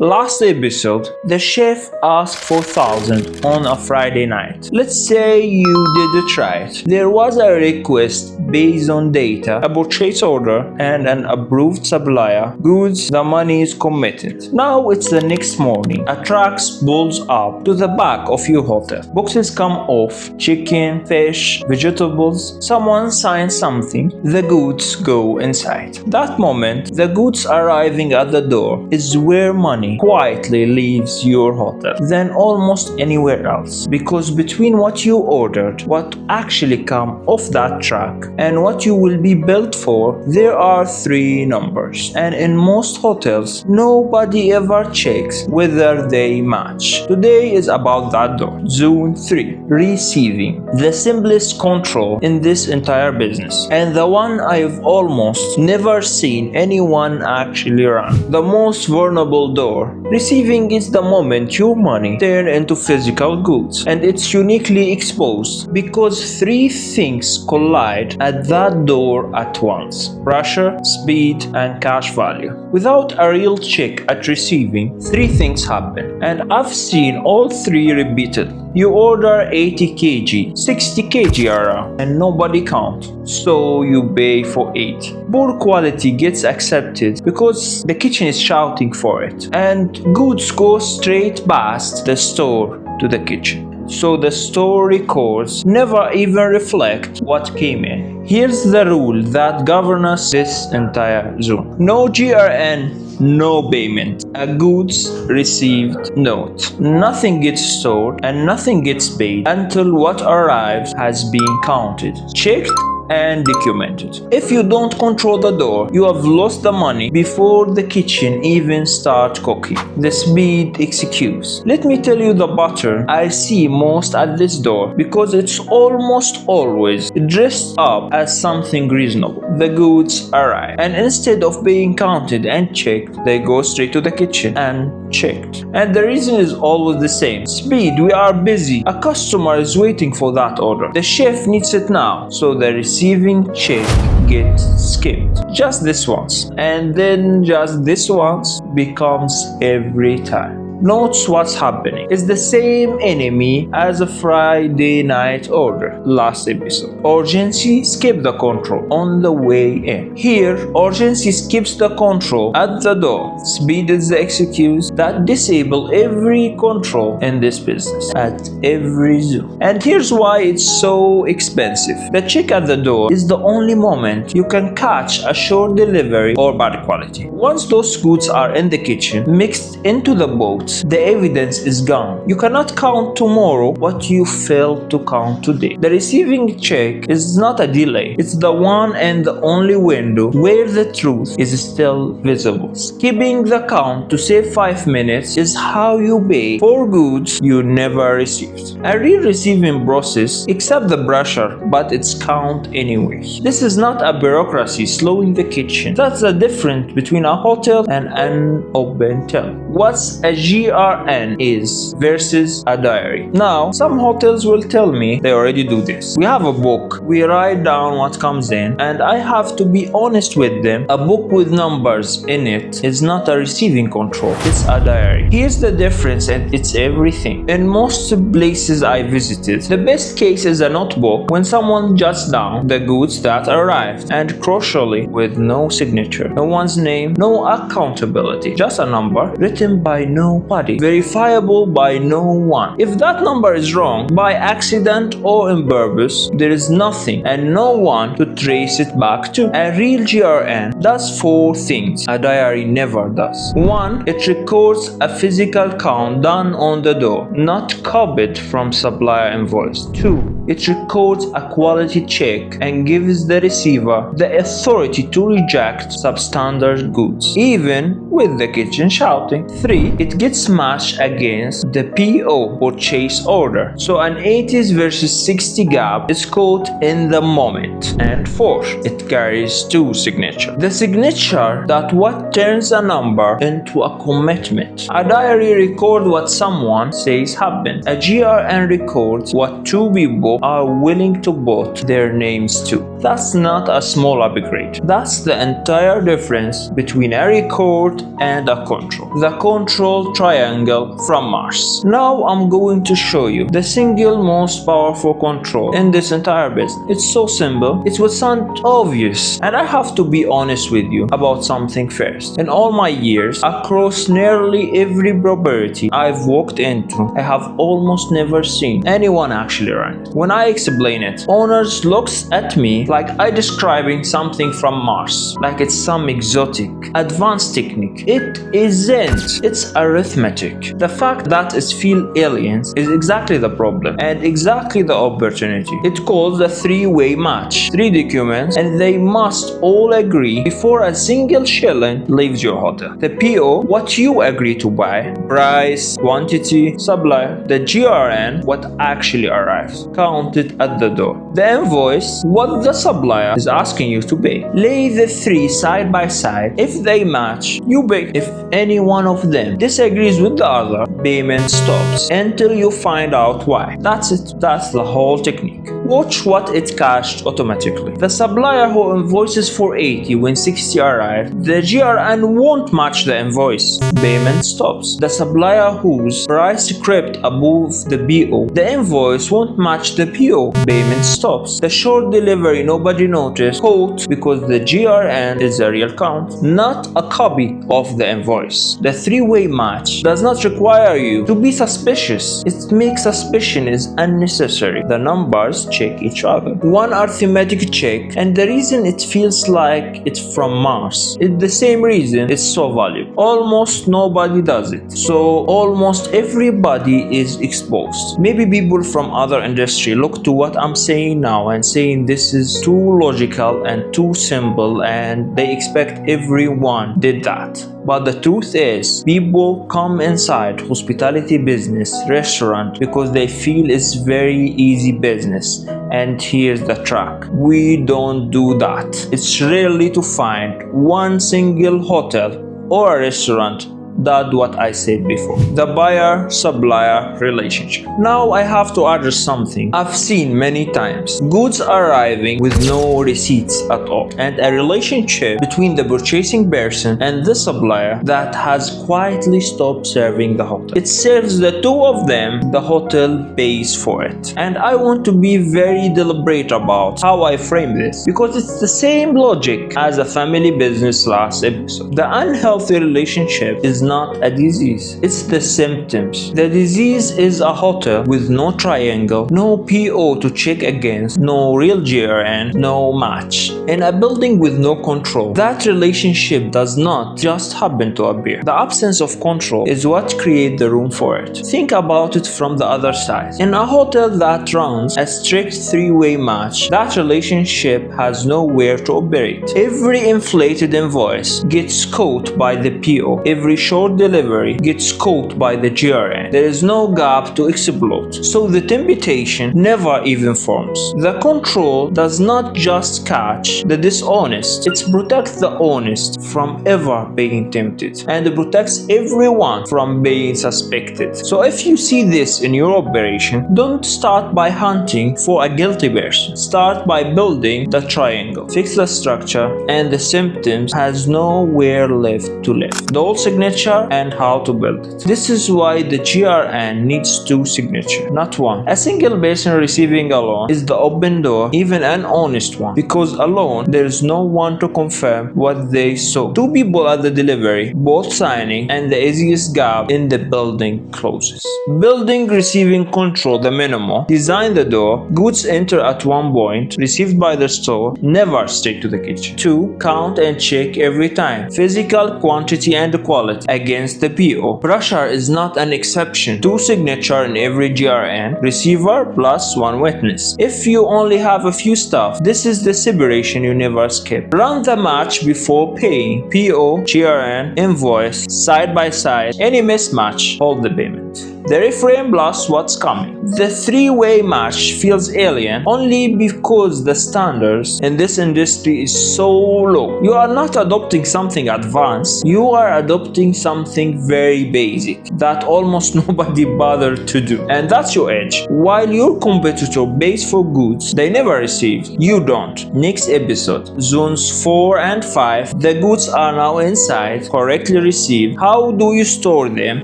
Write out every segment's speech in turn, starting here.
Last episode, the chef asked for 1,000 on a Friday night. Let's say you did it right. There was a request based on data, a purchase order, and an approved supplier. Goods, the money is committed. Now it's the next morning. A truck pulls up to the back of your hotel. Boxes come off, chicken, fish, vegetables. Someone signs something. The goods go inside. That moment, the goods arriving at the door is where money quietly leaves your hotel than almost anywhere else, because between what you ordered, what actually come off that truck, and what you will be billed for, there are 3 numbers, and in most hotels nobody ever checks whether they match. Today is about that door. Zone 3, receiving, the simplest control in this entire business, and the one I've almost never seen anyone actually run. The most vulnerable door. Receiving is the moment your money turns into physical goods, and it's uniquely exposed because 3 things collide at that door at once: pressure, speed, and cash value. Without a real check at receiving, 3 things happen, and I've seen all 3 repeated. You order 80 kg, 60 kg around, and nobody counts, so you pay for 8. Poor quality gets accepted because the kitchen is shouting for it, and goods go straight past the store to the kitchen. So the store records never even reflect what came in. Here's the rule that governs this entire zone. No GRN, no payment. A goods received note. Nothing gets stored and nothing gets paid until what arrives has been counted, checked, and documented. If you don't control the door, you have lost the money before the kitchen even starts cooking. The speed executes. Let me tell you the pattern I see most at this door, because it's almost always dressed up as something reasonable. The goods arrive, and instead of being counted and checked, they go straight to the kitchen and checked. And the reason is always the same: speed. We are busy. A customer is waiting for that order. The chef needs it now, so the receiving check gets skipped. Just this once, and then just this once becomes every time. Notes what's happening. It's the same enemy as a Friday night order last episode. Urgency skips the control on the way in. Here, urgency skips the control at the door. Speed is the excuse that disable every control in this business at every zone. And here's why it's so expensive. The check at the door is the only moment you can catch a short delivery or bad quality. Once those goods are in the kitchen, mixed into the boat, the evidence is gone. You cannot count tomorrow what you failed to count today. The receiving check is not a delay. It's the one and the only window where the truth is still visible. Skipping the count to save 5 minutes is how you pay for goods you never received. A real receiving process accepts the pressure, but it's count anyway. This is not a bureaucracy slowing the kitchen. That's the difference between a hotel and an open till. What's a GRN is versus a diary. Now, some hotels will tell me they already do this. We have a book. We write down what comes in, and I have to be honest with them. A book with numbers in it is not a receiving control. It's a diary. Here's the difference, and it's everything. In most places I visited, the best case is a notebook when someone jots down the goods that arrived, and crucially, with no signature, no one's name, no accountability, just a number written by nobody, verifiable by no one. If that number is wrong by accident or on purpose, there is nothing and no one to trace it back to. A real GRN does 4 things a diary never does. 1. It records a physical count done on the door, not copied from supplier invoice. 2. It records a quality check and gives the receiver the authority to reject substandard goods, even with the kitchen shouting. 3. It gets matched against the PO purchase order, so an 80s versus 60 gap is caught in the moment. And 4. It carries 2 signatures. The signature that what turns a number into a commitment. A diary records what someone says happened. A GRN records what to be booked are willing to put their names to. That's not a small upgrade. That's the entire difference between a record and a control. The control triangle from Mars. Now I'm going to show you the single most powerful control in this entire business. It's so simple, it would sound obvious. And I have to be honest with you about something first. In all my years, across nearly every property I've walked into, I have almost never seen anyone actually run it. When I explain it, owners looks at me like I describing something from Mars, like it's some exotic, advanced technique. It isn't. It's arithmetic. The fact that it feels aliens is exactly the problem and exactly the opportunity. It calls a three-way match. 3 documents and they must all agree before a single shilling leaves your hotel. The PO, what you agree to buy, price, quantity, supplier. The GRN, what actually arrives, counted at the door. The invoice, what the supplier is asking you to pay. Lay the 3 side by side. If they match, you pay. If any one of them disagrees with the other, payment stops until you find out why. That's it. That's the whole technique. Watch what it cashed automatically. The supplier who invoices for 80 when 60 arrive, the GRN won't match the invoice. Payment stops. The supplier whose price crept above the PO, the invoice won't match the PO. Payment stops. The short delivery nobody noticed, quote, because the GRN is a real count, not a copy of the invoice. The three-way match does not require you to be suspicious. It makes suspicion is unnecessary. The numbers check each other. One arithmetic check, and the reason it feels like it's from Mars, it's the same reason it's so valuable. Almost nobody does it, so almost everybody is exposed. Maybe people from other industry look to what I'm saying now and saying this is too logical and too simple and they expect everyone did that. But the truth is, people come inside hospitality business, restaurant, because they feel it's very easy business. And here's the track. We don't do that. It's rarely to find one single hotel or a restaurant that what I said before. The buyer-supplier relationship. Now I have to address something I've seen many times. Goods arriving with no receipts at all. And a relationship between the purchasing person and the supplier that has quietly stopped serving the hotel. It serves the two of them, the hotel pays for it. And I want to be very deliberate about how I frame this because it's the same logic as a family business last episode. The unhealthy relationship is not a disease, it's the symptoms. The disease is a hotel with no triangle, no PO to check against, no real GRN, no match. In a building with no control, that relationship does not just happen to appear. The absence of control is what creates the room for it. Think about it from the other side. In a hotel that runs a strict three-way match, that relationship has nowhere to operate. Every inflated invoice gets caught by the PO. Every short delivery gets caught by the GRN. There is no gap to exploit, so the temptation never even forms. The control does not just catch the dishonest, it protects the honest from ever being tempted, and it protects everyone from being suspected. So if you see this in your operation, don't start by hunting for a guilty person. Start by building the triangle. Fix the structure and the symptoms has nowhere left to live. The old signature and how to build it. This is why the GRN needs two signatures, not one. A single person receiving a loan is the open door, even an honest one, because alone there is no one to confirm what they saw. Two people at the delivery, both signing, and the easiest gap in the building closes. Building receiving control the minimum. Design the door. Goods enter at one point, received by the store, never straight to the kitchen. 2. Count and check every time. Physical quantity and quality against the PO. Pressure is not an exception. 2 signature in every GRN. Receiver plus 1 witness. If you only have a few staff, this is the separation you never skip. Run the match before paying. PO, GRN, invoice, side by side. Any mismatch, hold the payment. moment. The reframe plus what's coming. The three-way match feels alien only because the standards in this industry is so low. You are not adopting something advanced, you are adopting something very basic that almost nobody bothered to do. And that's your edge. While your competitor pays for goods they never received, you don't. Next episode, zones 4 and 5, the goods are now inside, correctly received. How do you store them,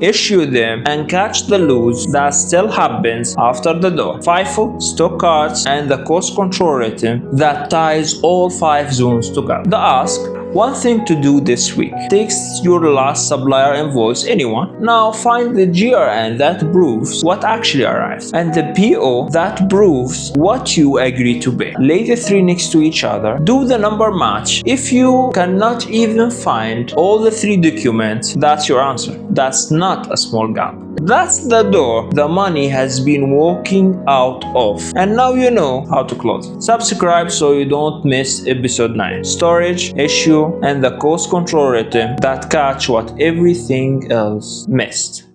issue them, and catch the loss that still happens after the door? FIFO, stock cards, and the cost control rhythm that ties all 5 zones together. The ask: one thing to do this week. Text your last supplier invoice, anyone. Now find the GRN that proves what actually arrived, and the PO that proves what you agree to pay. Lay the 3 next to each other. Do the number match. If you cannot even find all the 3 documents, that's your answer. That's not a small gap. That's the door the money has been walking out of, and now you know how to close it. Subscribe so you don't miss episode 9. Storage, issue, and the cost control rhythm that catch what everything else missed.